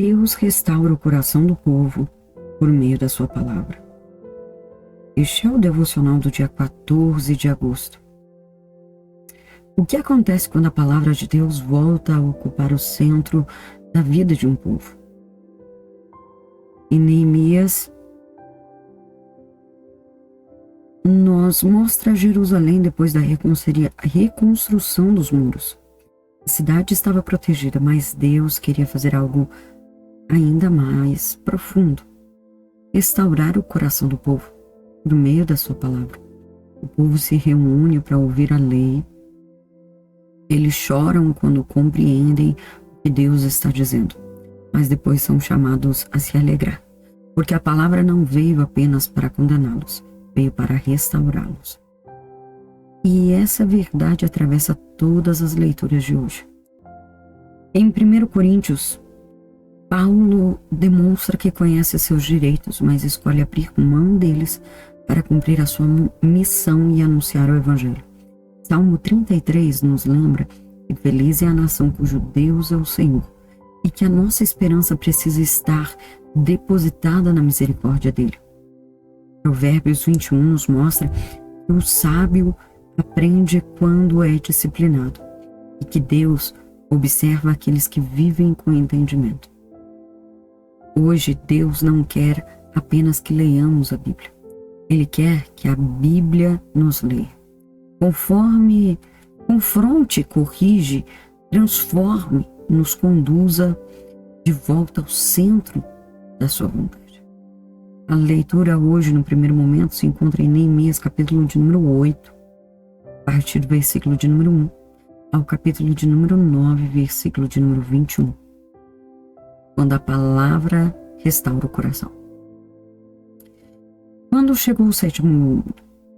Deus restaura o coração do povo por meio da sua palavra. Este é o devocional do dia 14 de agosto. O que acontece quando a palavra de Deus volta a ocupar o centro da vida de um povo? Em Neemias, nos mostra Jerusalém depois da reconstrução dos muros. A cidade estava protegida, mas Deus queria fazer algo ainda mais profundo: restaurar o coração do povo por meio da sua palavra. O povo se reúne para ouvir a lei. Eles choram quando compreendem o que Deus está dizendo, mas depois são chamados a se alegrar, porque a palavra não veio apenas para condená-los, veio para restaurá-los. E essa verdade atravessa todas as leituras de hoje. Em 1 Coríntios, Paulo demonstra que conhece seus direitos, mas escolhe abrir mão deles para cumprir a sua missão e anunciar o Evangelho. Salmo 33 nos lembra que feliz é a nação cujo Deus é o Senhor e que a nossa esperança precisa estar depositada na misericórdia dele. Provérbios 21 nos mostra que o sábio aprende quando é disciplinado e que Deus observa aqueles que vivem com entendimento. Hoje, Deus não quer apenas que leiamos a Bíblia. Ele quer que a Bíblia nos leia. Confronte, corrige, transforme, nos conduza de volta ao centro da sua vontade. A leitura hoje, no primeiro momento, se encontra em Neemias, capítulo de número 8, a partir do versículo de número 1, ao capítulo de número 9, versículo de número 21, quando a palavra restaura o coração. Quando chegou o 7º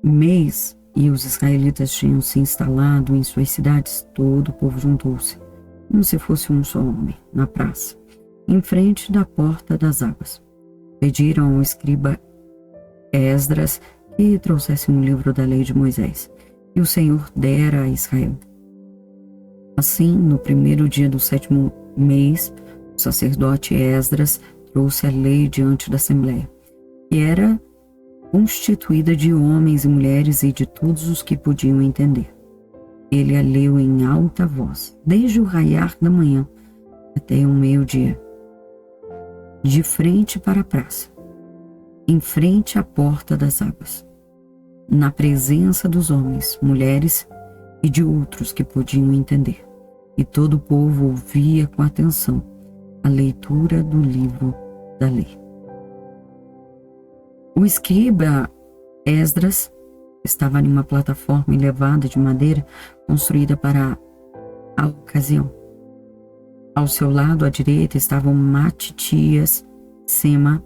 mês e os israelitas tinham se instalado em suas cidades, todo o povo juntou-se, como se fosse um só homem, na praça, em frente da porta das águas. Pediram ao escriba Esdras que trouxesse um livro da lei de Moisés, que o Senhor dera a Israel. Assim, no primeiro dia do 7º mês, o sacerdote Esdras trouxe a lei diante da Assembleia, que era constituída de homens e mulheres e de todos os que podiam entender. Ele a leu em alta voz, desde o raiar da manhã até o meio-dia, de frente para a praça, em frente à porta das águas, na presença dos homens, mulheres e de outros que podiam entender. E todo o povo ouvia com atenção a leitura do livro da lei. O escriba Esdras estava em uma plataforma elevada de madeira construída para a ocasião. Ao seu lado à direita estavam Matitias, Sema,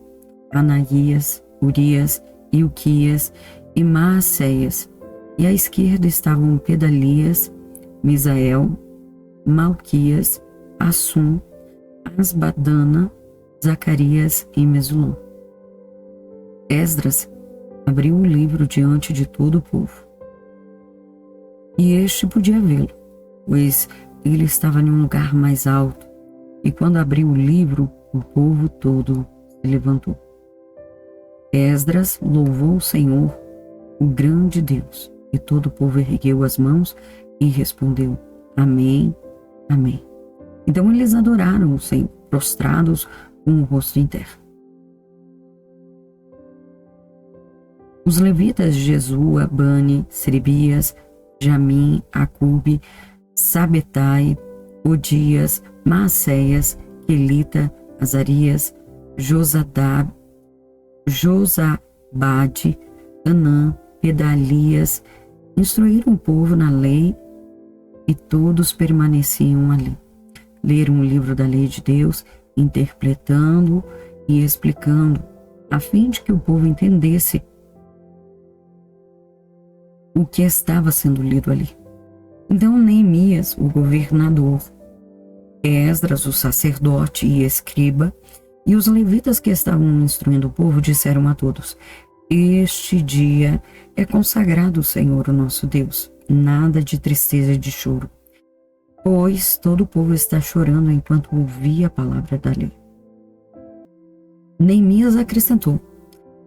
Anaías, Urias, Ilquias e Maacéias, e à esquerda estavam Pedalias, Misael, Malquias, Assum, Asbadana, Zacarias e Mesulão. Esdras abriu o livro diante de todo o povo. E este podia vê-lo, pois ele estava em um lugar mais alto, e quando abriu o livro, o povo todo se levantou. Esdras louvou o Senhor, o grande Deus, e todo o povo ergueu as mãos e respondeu: Amém, Amém. Então eles adoraram o Senhor, prostrados com o rosto em terra. Os levitas Jesua, Bani, Serebias, Jamim, Acube, Sabetai, Odias, Maacéias, Quelita, Azarias, Josabade, Anã, Pedalias, instruíram o povo na lei e todos permaneciam ali. Leram o livro da lei de Deus, interpretando e explicando, a fim de que o povo entendesse o que estava sendo lido ali. Então Neemias, o governador, Esdras, o sacerdote e escriba, e os levitas que estavam instruindo o povo disseram a todos: Este dia é consagrado ao Senhor, o nosso Deus. Nada de tristeza e de choro, pois todo o povo está chorando enquanto ouvia a palavra da lei. Neemias acrescentou: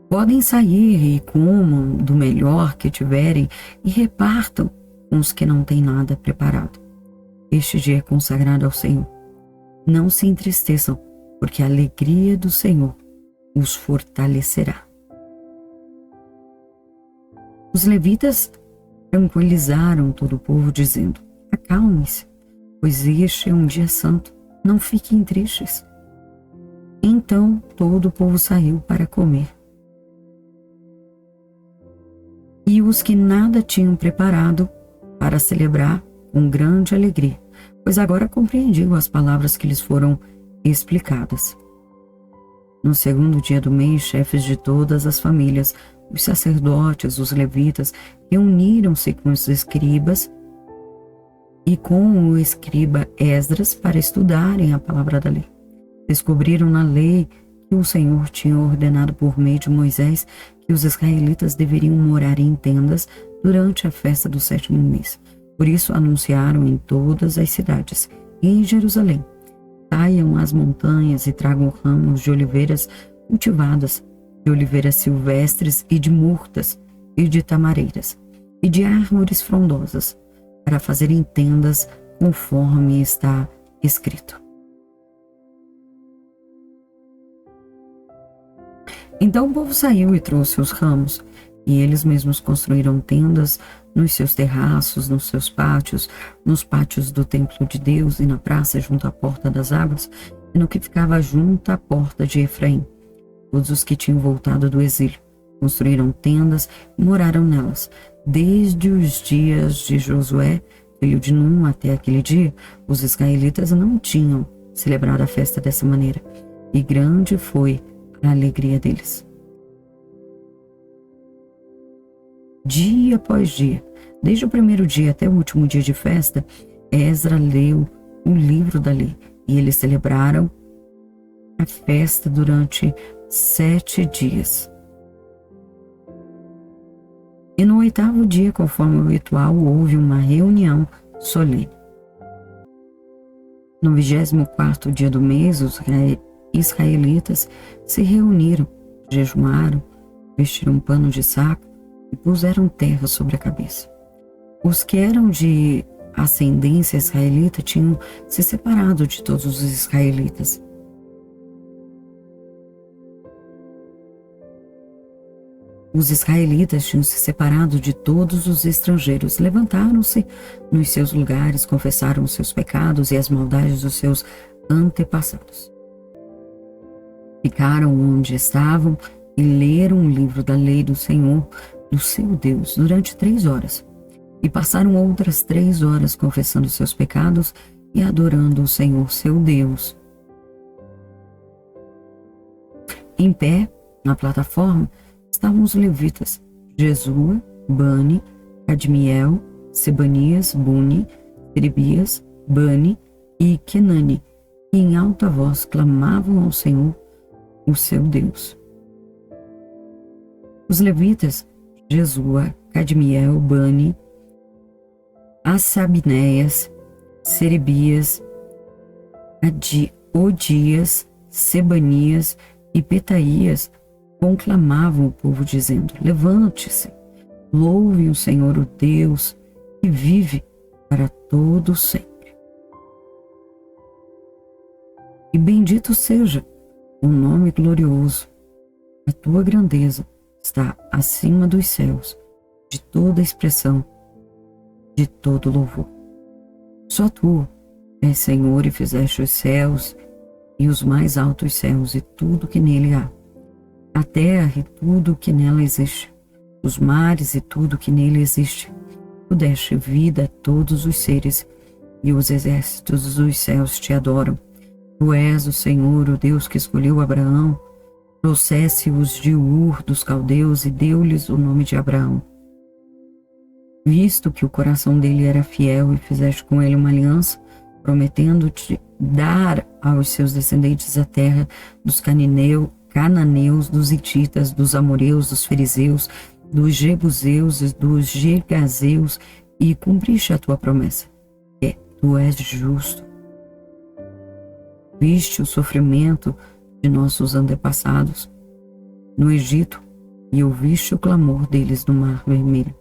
podem sair e comam do melhor que tiverem e repartam com os que não têm nada preparado. Este dia é consagrado ao Senhor. Não se entristeçam, porque a alegria do Senhor os fortalecerá. Os levitas tranquilizaram todo o povo, dizendo: acalmem-se, pois este é um dia santo, não fiquem tristes. Então todo o povo saiu para comer. E os que nada tinham preparado para celebrar com grande alegria, pois agora compreendiam as palavras que lhes foram explicadas. No segundo dia do mês, chefes de todas as famílias, os sacerdotes, os levitas, reuniram-se com os escribas e com o escriba Esdras para estudarem a palavra da lei. Descobriram na lei que o Senhor tinha ordenado por meio de Moisés que os israelitas deveriam morar em tendas durante a festa do 7º mês. Por isso anunciaram em todas as cidades e em Jerusalém: saiam às montanhas e tragam ramos de oliveiras cultivadas, de oliveiras silvestres e de murtas e de tamareiras e de árvores frondosas, para fazerem tendas conforme está escrito. Então o povo saiu e trouxe os ramos, e eles mesmos construíram tendas nos seus terraços, nos seus pátios, nos pátios do templo de Deus e na praça junto à porta das águas, e no que ficava junto à porta de Efraim. Todos os que tinham voltado do exílio construíram tendas e moraram nelas. Desde os dias de Josué, filho de Num, até aquele dia, os israelitas não tinham celebrado a festa dessa maneira, e grande foi a alegria deles. Dia após dia, desde o primeiro dia até o último dia de festa, Esdra leu o livro da lei, e eles celebraram a festa durante 7 dias. E no 8º dia, conforme o ritual, houve uma reunião solene. No 24º dia do mês, os israelitas se reuniram, jejuaram, vestiram um pano de saco e puseram terra sobre a cabeça. Os que eram de ascendência israelita tinham se separado de todos os israelitas. Os israelitas tinham se separado de todos os estrangeiros, levantaram-se nos seus lugares, confessaram os seus pecados e as maldades dos seus antepassados. Ficaram onde estavam e leram o livro da lei do Senhor, do seu Deus, durante 3 horas. E passaram outras 3 horas confessando seus pecados e adorando o Senhor, seu Deus. Em pé, na plataforma, estavam os levitas: Jesua, Bani, Cadmiel, Sebanias, Buni, Serebias, Bani e Kenani, que em alta voz clamavam ao Senhor, o seu Deus. Os levitas, Jesua, Cadmiel, Bani, Assabneias, Serebias, Odias, Sebanias e Petaías, conclamavam o povo, dizendo: levante-se, louve o Senhor, o Deus, que vive para todo sempre. E bendito seja o nome glorioso. A tua grandeza está acima dos céus, de toda expressão, de todo louvor. Só tu és Senhor e fizeste os céus e os mais altos céus e tudo que nele há, a terra e tudo que nela existe, os mares e tudo que nele existe. Tu deste vida a todos os seres, e os exércitos dos céus te adoram. Tu és o Senhor, o Deus que escolheu Abraão, trouxesse-os de Ur dos caldeus e deu-lhes o nome de Abraão. Visto que o coração dele era fiel e fizeste com ele uma aliança, prometendo-te dar aos seus descendentes a terra dos cananeus, dos hititas, dos amoreus, dos fariseus, dos jebuseus e dos gergazeus, e cumpriste a tua promessa. Tu és justo. Viste o sofrimento de nossos antepassados no Egito e ouviste o clamor deles no Mar Vermelho.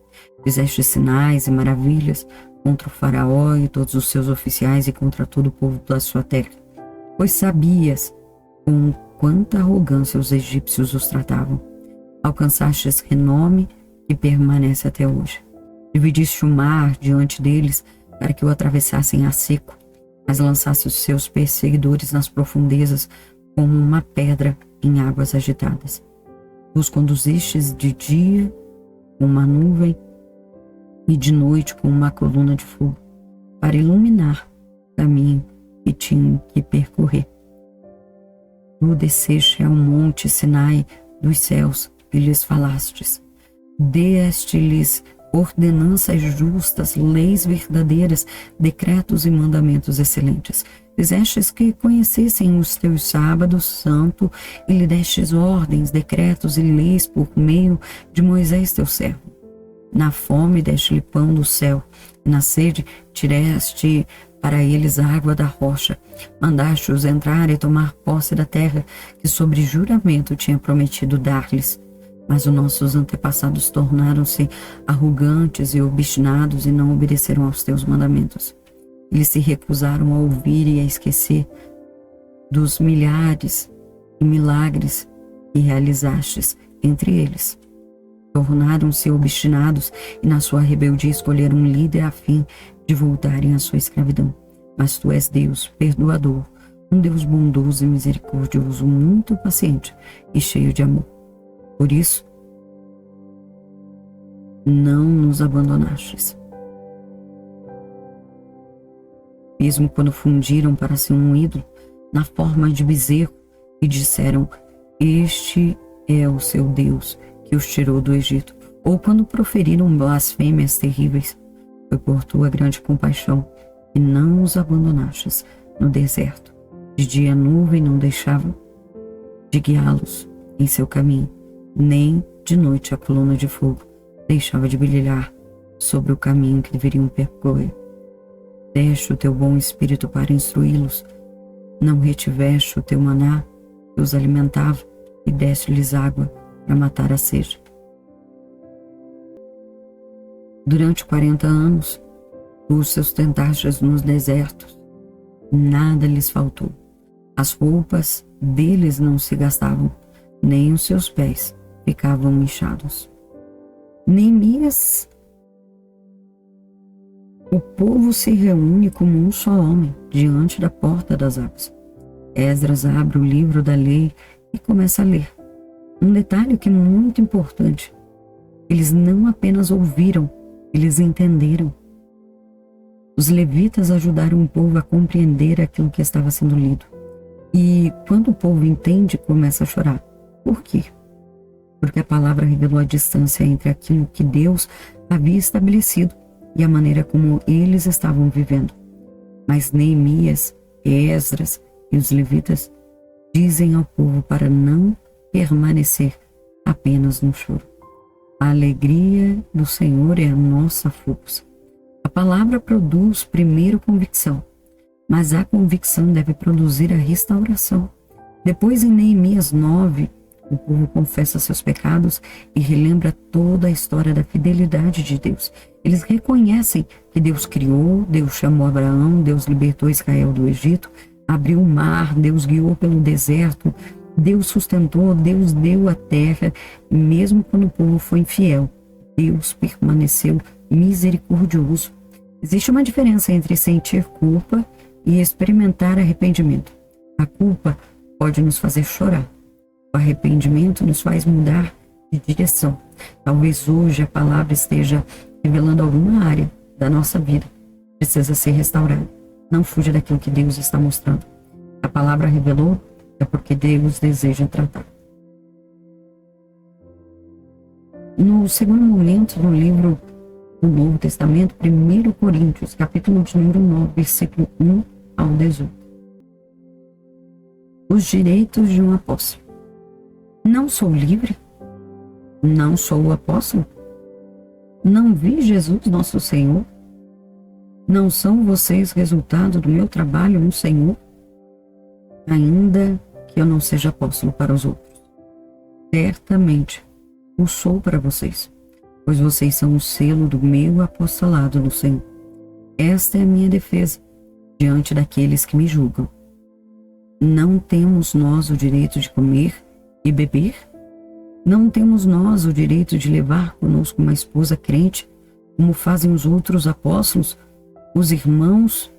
Fizeste sinais e maravilhas contra o faraó e todos os seus oficiais e contra todo o povo da sua terra, pois sabias com quanta arrogância os egípcios os tratavam. Alcançastes renome que permanece até hoje. Dividiste o mar diante deles para que o atravessassem a seco, mas lançaste os seus perseguidores nas profundezas como uma pedra em águas agitadas. Os conduzistes de dia com uma nuvem e de noite com uma coluna de fogo, para iluminar o caminho que tinham que percorrer. Tu desceste ao monte Sinai dos céus e lhes falastes. Deste-lhes ordenanças justas, leis verdadeiras, decretos e mandamentos excelentes. Fizestes que conhecessem os teus sábados santo e lhe destes ordens, decretos e leis por meio de Moisés teu servo. Na fome deste-lhe pão do céu, e na sede tiraste para eles a água da rocha. Mandaste-os entrar e tomar posse da terra que sobre juramento tinha prometido dar-lhes. Mas os nossos antepassados tornaram-se arrogantes e obstinados e não obedeceram aos teus mandamentos. Eles se recusaram a ouvir e a esquecer dos milhares e milagres que realizastes entre eles. Tornaram-se obstinados e na sua rebeldia escolheram um líder a fim de voltarem à sua escravidão. Mas tu és Deus perdoador, um Deus bondoso e misericordioso, muito paciente e cheio de amor. Por isso, não nos abandonastes. Mesmo quando fundiram para si um ídolo na forma de bezerro e disseram, este é o seu Deus que os tirou do Egito, ou quando proferiram blasfêmias terríveis, foi por tua grande compaixão que não os abandonastes no deserto. De dia a nuvem não deixava de guiá-los em seu caminho, nem de noite a coluna de fogo deixava de brilhar sobre o caminho que deveriam percorrer. Deste o teu bom espírito para instruí-los, não retiveste o teu maná que os alimentava e deste-lhes água para matar a sede. Durante 40 anos, tu os sustentastes nos desertos, nada lhes faltou. As roupas deles não se gastavam, nem os seus pés ficavam inchados. Neemias, o povo se reúne como um só homem diante da porta das águas. Esdras abre o livro da lei e começa a ler. Um detalhe que é muito importante: eles não apenas ouviram, eles entenderam. Os levitas ajudaram o povo a compreender aquilo que estava sendo lido. E quando o povo entende, começa a chorar. Por quê? Porque a palavra revelou a distância entre aquilo que Deus havia estabelecido e a maneira como eles estavam vivendo. Mas Neemias, Esdras e os levitas dizem ao povo para não permanecer apenas no choro. A alegria do Senhor é a nossa força. A palavra produz primeiro convicção, mas a convicção deve produzir a restauração. Depois, em Neemias 9, o povo confessa seus pecados e relembra toda a história da fidelidade de Deus. Eles reconhecem que Deus criou, Deus chamou Abraão, Deus libertou Israel do Egito, abriu o mar, Deus guiou pelo deserto, Deus sustentou, Deus deu a terra, e mesmo quando o povo foi infiel, Deus permaneceu misericordioso. Existe uma diferença entre sentir culpa e experimentar arrependimento. A culpa pode nos fazer chorar. O arrependimento nos faz mudar de direção. Talvez hoje a palavra esteja revelando alguma área da nossa vida que precisa ser restaurada. Não fuja daquilo que Deus está mostrando. A palavra revelou, é porque Deus deseja tratar. No segundo momento, no livro do Novo Testamento, 1 Coríntios, capítulo de número 9, versículo 1 ao 18. Os direitos de um apóstolo. Não sou livre? Não sou o apóstolo? Não vi Jesus nosso Senhor? Não são vocês resultado do meu trabalho no Senhor? Ainda que eu não seja apóstolo para os outros. Certamente o sou para vocês, pois vocês são o selo do meu apostolado no Senhor. Esta é a minha defesa diante daqueles que me julgam. Não temos nós o direito de comer e beber? Não temos nós o direito de levar conosco uma esposa crente, como fazem os outros apóstolos, os irmãos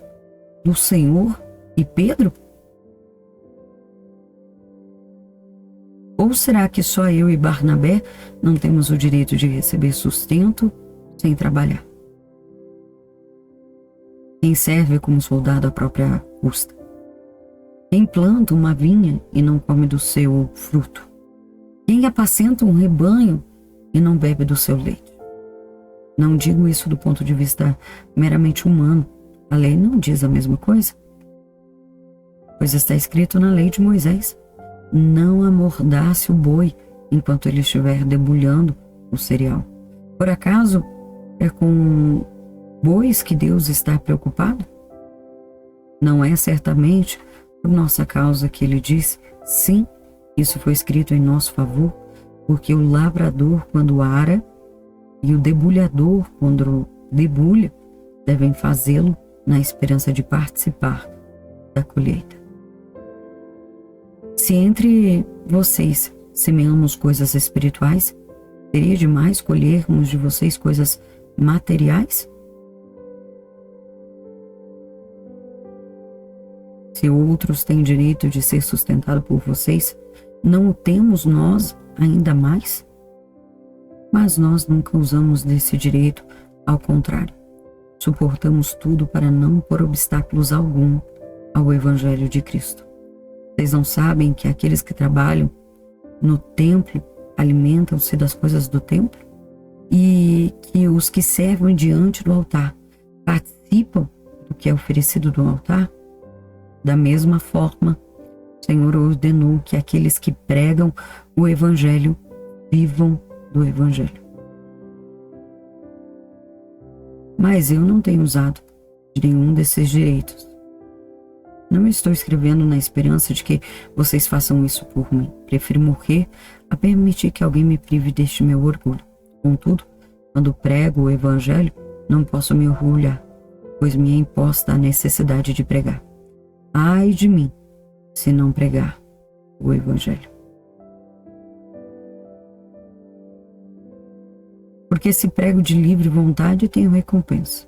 do Senhor e Pedro? Ou será que só eu e Barnabé não temos o direito de receber sustento sem trabalhar? Quem serve como soldado à própria custa? Quem planta uma vinha e não come do seu fruto? Quem apacenta um rebanho e não bebe do seu leite? Não digo isso do ponto de vista meramente humano. A lei não diz a mesma coisa? Pois está escrito na lei de Moisés: não amordace o boi enquanto ele estiver debulhando o cereal. Por acaso é com bois que Deus está preocupado? Não é certamente por nossa causa que ele diz: sim, isso foi escrito em nosso favor, porque o lavrador, quando ara, e o debulhador, quando debulha, devem fazê-lo na esperança de participar da colheita. Se entre vocês semeamos coisas espirituais, seria demais colhermos de vocês coisas materiais? Se outros têm direito de ser sustentado por vocês, não o temos nós ainda mais? Mas nós nunca usamos desse direito, ao contrário, suportamos tudo para não pôr obstáculos algum ao Evangelho de Cristo. Vocês não sabem que aqueles que trabalham no templo alimentam-se das coisas do templo? E que os que servem diante do altar participam do que é oferecido do altar? Da mesma forma, o Senhor ordenou que aqueles que pregam o Evangelho vivam do Evangelho. Mas eu não tenho usado de nenhum desses direitos. Não estou escrevendo na esperança de que vocês façam isso por mim. Prefiro morrer a permitir que alguém me prive deste meu orgulho. Contudo, quando prego o Evangelho, não posso me orgulhar, pois me é imposta a necessidade de pregar. Ai de mim, se não pregar o Evangelho. Porque se prego de livre vontade, tenho recompensa.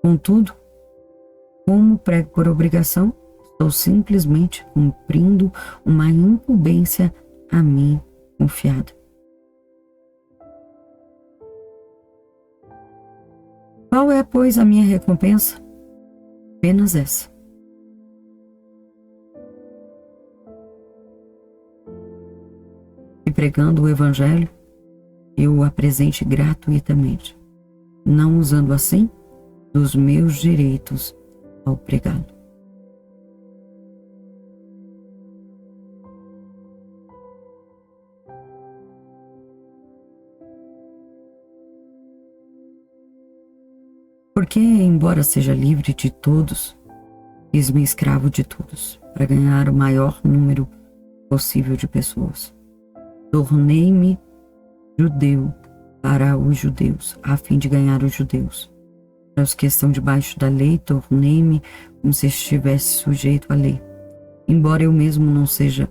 Contudo, como prego por obrigação, estou simplesmente cumprindo uma incumbência a mim confiada. Qual é, pois, a minha recompensa? Apenas essa: e pregando o Evangelho, eu o apresente gratuitamente, não usando assim dos meus direitos ao pregá-lo. Porque, embora seja livre de todos, fiz-me escravo de todos, para ganhar o maior número possível de pessoas. Tornei-me judeu para os judeus, a fim de ganhar os judeus. Para os que estão debaixo da lei, tornei-me como se estivesse sujeito à lei, embora eu mesmo não esteja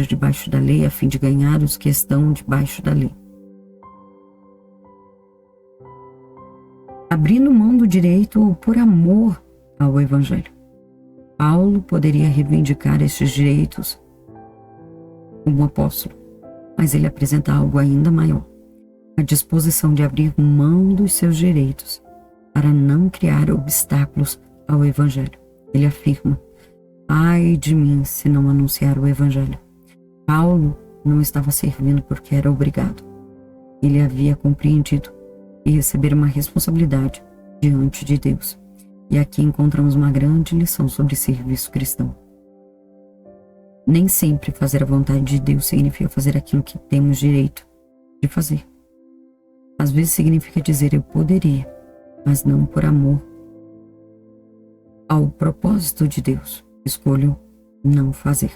debaixo da lei, a fim de ganhar os que estão debaixo da lei. Abrindo mão do direito por amor ao Evangelho. Paulo poderia reivindicar estes direitos como apóstolo, mas ele apresenta algo ainda maior: a disposição de abrir mão dos seus direitos para não criar obstáculos ao Evangelho. Ele afirma: ai de mim se não anunciar o Evangelho. Paulo não estava servindo porque era obrigado. Ele havia compreendido e receber uma responsabilidade diante de Deus. E aqui encontramos uma grande lição sobre serviço cristão. Nem sempre fazer a vontade de Deus significa fazer aquilo que temos direito de fazer. Às vezes significa dizer eu poderia, mas não por amor ao propósito de Deus. Escolho não fazer.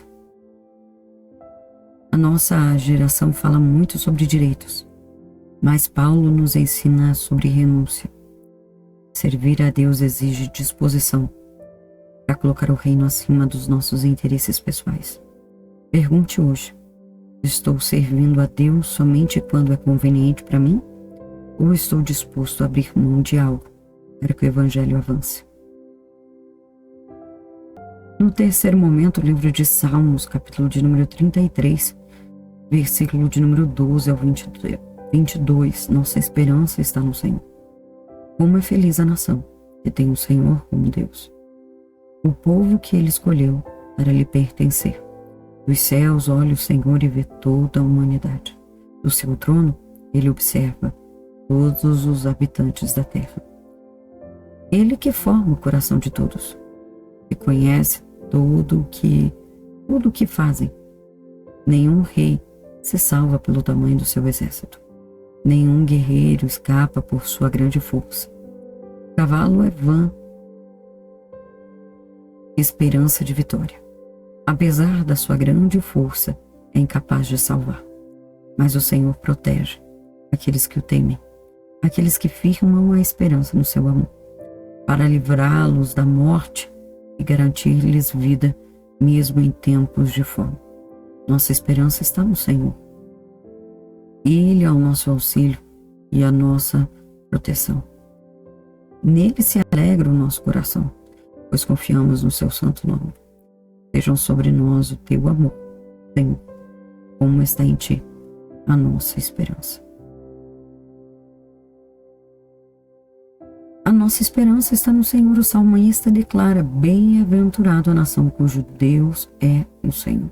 A nossa geração fala muito sobre direitos, mas Paulo nos ensina sobre renúncia. Servir a Deus exige disposição para colocar o reino acima dos nossos interesses pessoais. Pergunte hoje: estou servindo a Deus somente quando é conveniente para mim? Ou estou disposto a abrir mão de algo para que o Evangelho avance? No terceiro momento, o livro de Salmos, capítulo de número 33, versículo de número 12 ao 22, nossa esperança está no Senhor. Como é feliz a nação que tem o Senhor como Deus, o povo que Ele escolheu para lhe pertencer. Dos céus olha o Senhor e vê toda a humanidade. Do seu trono, Ele observa todos os habitantes da terra. Ele que forma o coração de todos, e conhece tudo o que fazem. Nenhum rei se salva pelo tamanho do seu exército. Nenhum guerreiro escapa por sua grande força. O cavalo é vã esperança de vitória. Apesar da sua grande força, é incapaz de salvar. Mas o Senhor protege aqueles que o temem, aqueles que firmam a esperança no seu amor, para livrá-los da morte e garantir-lhes vida, mesmo em tempos de fome. Nossa esperança está no Senhor. Ele é o nosso auxílio e a nossa proteção. Nele se alegra o nosso coração, pois confiamos no seu santo nome. Sejam sobre nós o teu amor, Senhor, como está em ti a nossa esperança. A nossa esperança está no Senhor. O salmista declara: bem-aventurado a nação cujo Deus é o Senhor.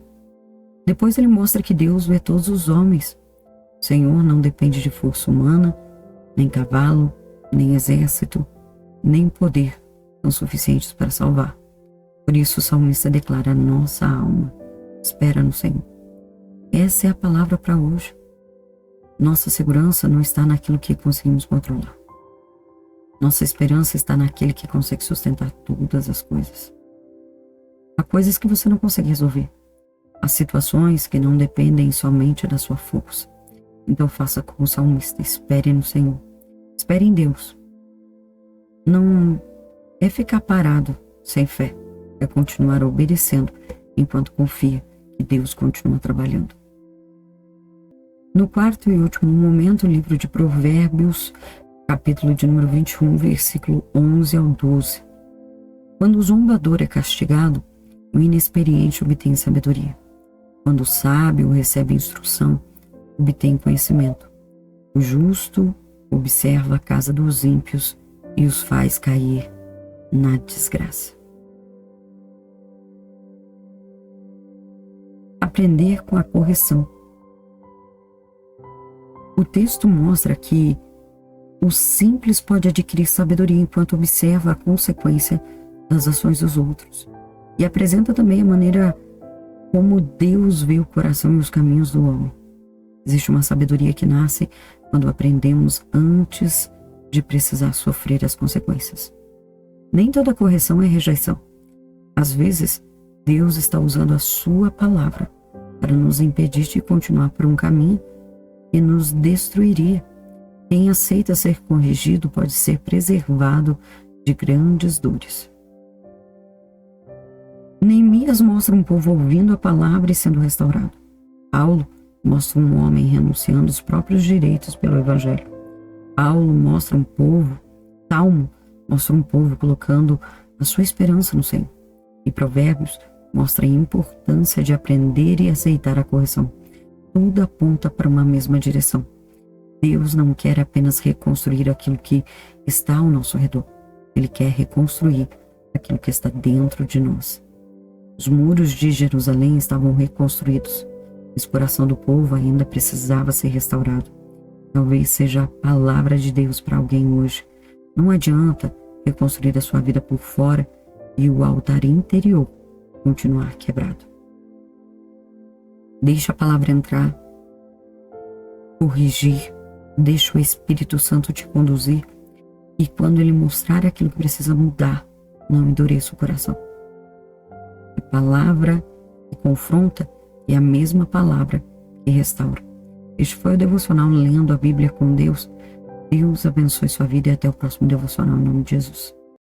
Depois ele mostra que Deus vê todos os homens. O Senhor não depende de força humana, nem cavalo, nem exército, nem poder são suficientes para salvar. Por isso o salmista declara: nossa alma espera no Senhor. Essa é a palavra para hoje. Nossa segurança não está naquilo que conseguimos controlar. Nossa esperança está naquele que consegue sustentar todas as coisas. Há coisas que você não consegue resolver. Há situações que não dependem somente da sua força. Então faça como o salmista: espere no Senhor. Espere em Deus. Não é ficar parado sem fé. É continuar obedecendo enquanto confia que Deus continua trabalhando. No quarto e último momento, o livro de Provérbios, capítulo de número 21, versículo 11 ao 12. Quando o zombador é castigado, o inexperiente obtém sabedoria. Quando o sábio recebe instrução, obtém conhecimento. O justo observa a casa dos ímpios e os faz cair na desgraça. Aprender com a correção. O texto mostra que o simples pode adquirir sabedoria enquanto observa a consequência das ações dos outros, e apresenta também a maneira como Deus vê o coração e os caminhos do homem. Existe uma sabedoria que nasce quando aprendemos antes de precisar sofrer as consequências. Nem toda correção é rejeição. Às vezes, Deus está usando a sua palavra para nos impedir de continuar por um caminho que nos destruiria. Quem aceita ser corrigido pode ser preservado de grandes dores. Neemias mostra um povo ouvindo a palavra e sendo restaurado. Paulo mostra um homem renunciando os próprios direitos pelo Evangelho. Salmo mostra um povo colocando a sua esperança no Senhor. E Provérbios mostra a importância de aprender e aceitar a correção. Tudo aponta para uma mesma direção. Deus não quer apenas reconstruir aquilo que está ao nosso redor. Ele quer reconstruir aquilo que está dentro de nós. Os muros de Jerusalém estavam reconstruídos, mas o coração do povo ainda precisava ser restaurado. Talvez seja a palavra de Deus para alguém hoje. Não adianta reconstruir a sua vida por fora e o altar interior continuar quebrado. Deixa a palavra entrar, corrigir, deixa o Espírito Santo te conduzir, e quando ele mostrar aquilo que precisa mudar, não endureça o coração. A palavra que confronta é a mesma palavra que restaura. Este foi o devocional Lendo a Bíblia com Deus. Deus abençoe sua vida e até o próximo devocional em nome de Jesus.